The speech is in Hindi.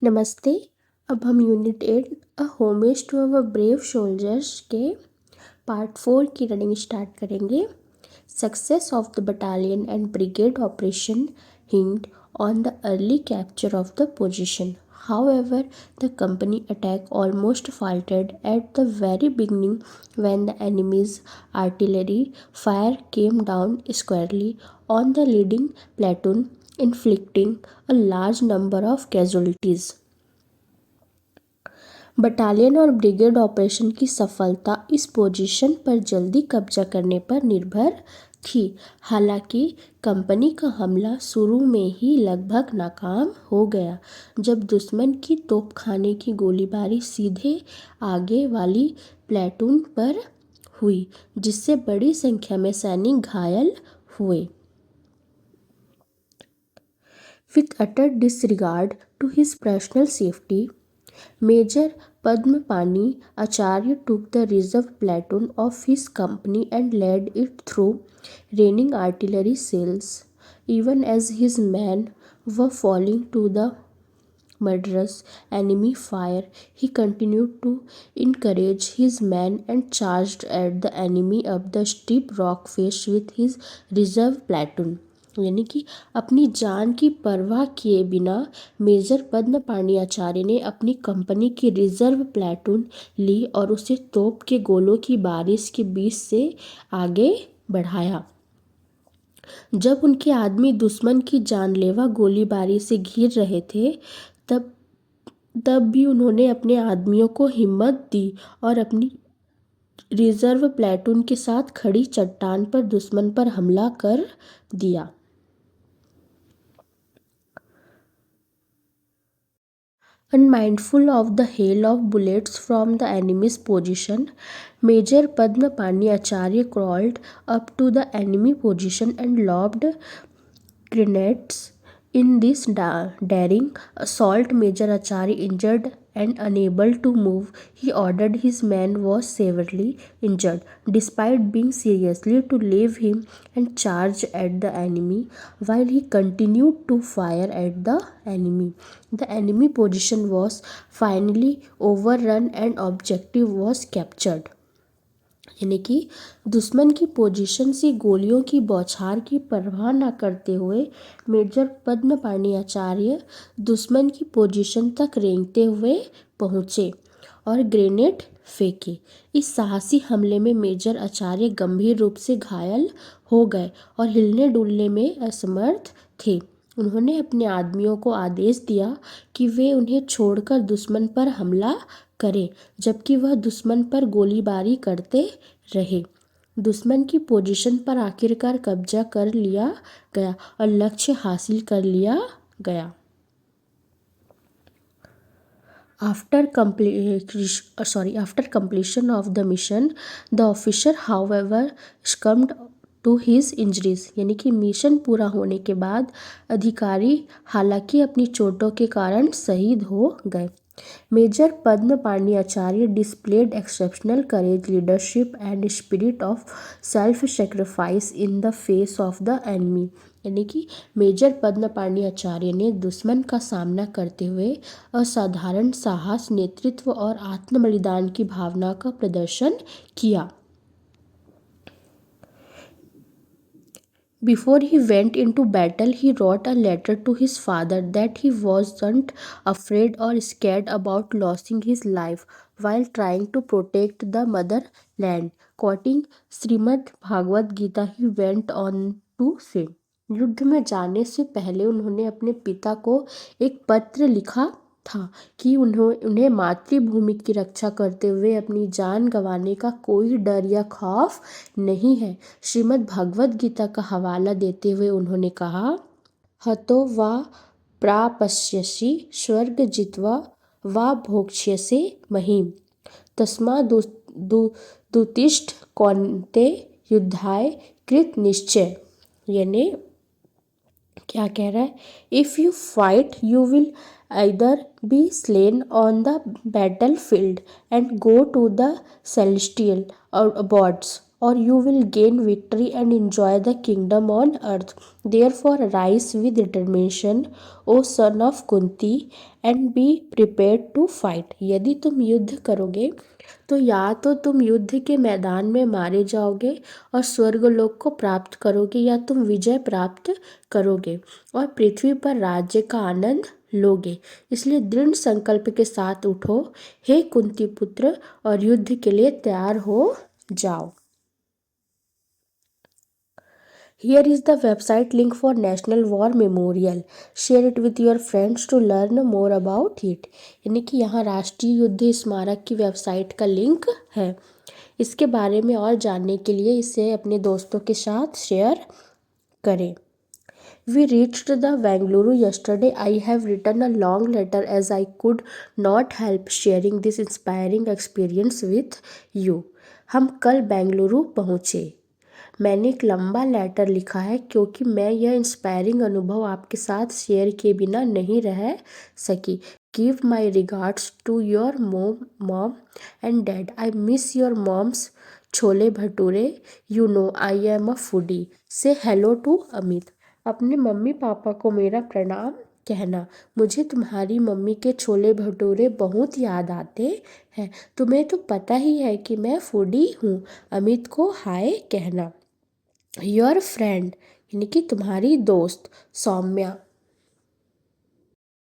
नमस्ते। अब हम unit 8 a homage to our brave soldiers के पार्ट 4 की रनिंग स्टार्ट करेंगे। Success of the battalion and brigade operation hint on the early capture of the position. However, the company attack almost faltered at the very beginning when the enemy's artillery fire came down squarely on the leading platoon, inflicting a large number of casualties. Battalion और ब्रिगेड ऑपरेशन की सफलता इस पोजीशन पर जल्दी कब्जा करने पर निर्भर थी। हालांकि कंपनी का हमला शुरू में ही लगभग नाकाम हो गया जब दुश्मन की तोपखाने की गोलीबारी सीधे आगे वाली प्लेटून पर हुई, जिससे बड़ी संख्या में सैनिक घायल हुए। With utter disregard to his personal safety, Major Padmapani Acharya took the reserve platoon of his company and led it through raining artillery shells. Even as his men were falling to the murderous enemy fire, he continued to encourage his men and charged at the enemy up the steep rock face with his reserve platoon. यानी कि अपनी जान की परवाह किए बिना मेजर पद्मपाणि आचार्य ने अपनी कंपनी की रिजर्व प्लेटून ली और उसे तोप के गोलों की बारिश के बीच से आगे बढ़ाया। जब उनके आदमी दुश्मन की जानलेवा गोलीबारी से घिर रहे थे, तब भी उन्होंने अपने आदमियों को हिम्मत दी और अपनी रिजर्व प्लेटून के साथ खड़ी चट्टान पर दुश्मन पर हमला कर दिया। Unmindful of the hail of bullets from the enemy's position, Major Padmapani Acharya crawled up to the enemy position and lobbed grenades. In this daring assault, Major Acharya, injured and unable to move, he ordered his man was severely injured, despite being seriously to leave him and charge at the enemy, while he continued to fire at the enemy. The enemy position was finally overrun and objective was captured. यानी कि दुश्मन की पोजीशन से गोलियों की बौछार की परवाह न करते हुए मेजर पद्मपाणि आचार्य दुश्मन की पोजीशन तक रेंगते हुए पहुँचे और ग्रेनेड फेंके। इस साहसी हमले में मेजर आचार्य गंभीर रूप से घायल हो गए और हिलने डुलने में असमर्थ थे। उन्होंने अपने आदमियों को आदेश दिया कि वे उन्हें छोड़कर दुश्मन पर हमला करें, जबकि वह दुश्मन पर गोलीबारी करते रहे। दुश्मन की पोजीशन पर आखिरकार कब्जा कर लिया गया और लक्ष्य हासिल कर लिया गया। After completion of the mission, the officer, however, succumbed to his injuries. यानी कि मिशन पूरा होने के बाद अधिकारी हालांकि अपनी चोटों के कारण शहीद हो गए। Major Padmapani Acharya displayed exceptional courage, leadership and spirit of self-sacrifice in the face of the enemy. यानी कि मेजर पद्मपाणि आचार्य ने दुश्मन का सामना करते हुए असाधारण साहस, नेतृत्व और आत्म बलिदान की भावना का प्रदर्शन किया। Before he went into battle, he wrote a letter to his father that he wasn't afraid or scared about losing his life while trying to protect the motherland. Quoting Shrimad Bhagavat Gita, he went on to say, युद्ध में जाने से पहले उन्होंने अपने पिता को एक पत्र लिखा था कि उन्हें मातृभूमि की रक्षा करते हुए अपनी जान गंवाने का कोई डर या खौफ नहीं है। श्रीमद् भगवद गीता का हवाला देते हुए उन्होंने कहा, हतो वा प्राप्स्यसि स्वर्ग जित्वा वा भोक्ष्यसे महीम् तस्मादुत्तिष्ठ कौन्तेय युद्धाय कृत निश्चय। यानी क्या कह रहा है? If you fight you will either be slain on the battlefield and go to the celestial abodes, or you will gain victory and enjoy the kingdom on earth. Therefore, rise with determination, O son of Kunti, and be prepared to fight. यदि तुम युद्ध करोगे तो या तो तुम युद्ध के मैदान में मारे जाओगे और स्वर्गलोक को प्राप्त करोगे, या तुम विजय प्राप्त करोगे और पृथ्वी पर राज्य का आनंद लोगे। इसलिए दृढ़ संकल्प के साथ उठो हे कुंती पुत्र, और युद्ध के लिए तैयार हो जाओ। Here is the website link for National War Memorial. Share it with your friends to learn more about it. यानी कि यहाँ राष्ट्रीय युद्ध स्मारक की वेबसाइट का लिंक है। इसके बारे में और जानने के लिए इसे अपने दोस्तों के साथ शेयर करें। We reached the Bangalore yesterday. I have written a long letter as I could not help sharing this inspiring experience with you. हम कल बेंगलुरु पहुँचे। मैंने एक लंबा लेटर लिखा है क्योंकि मैं यह इंस्पायरिंग अनुभव आपके साथ शेयर किए बिना नहीं रह सकी। Give my regards to your mom and dad. I miss your mom's chole bhature. You know I am a foodie. Say hello to Amit. अपने मम्मी पापा को मेरा प्रणाम कहना। मुझे तुम्हारी मम्मी के छोले भटूरे बहुत याद आते हैं। तुम्हें तो पता ही है कि मैं फूडी हूँ। अमित को हाय कहना। योर फ्रेंड यानी कि तुम्हारी दोस्त सौम्या।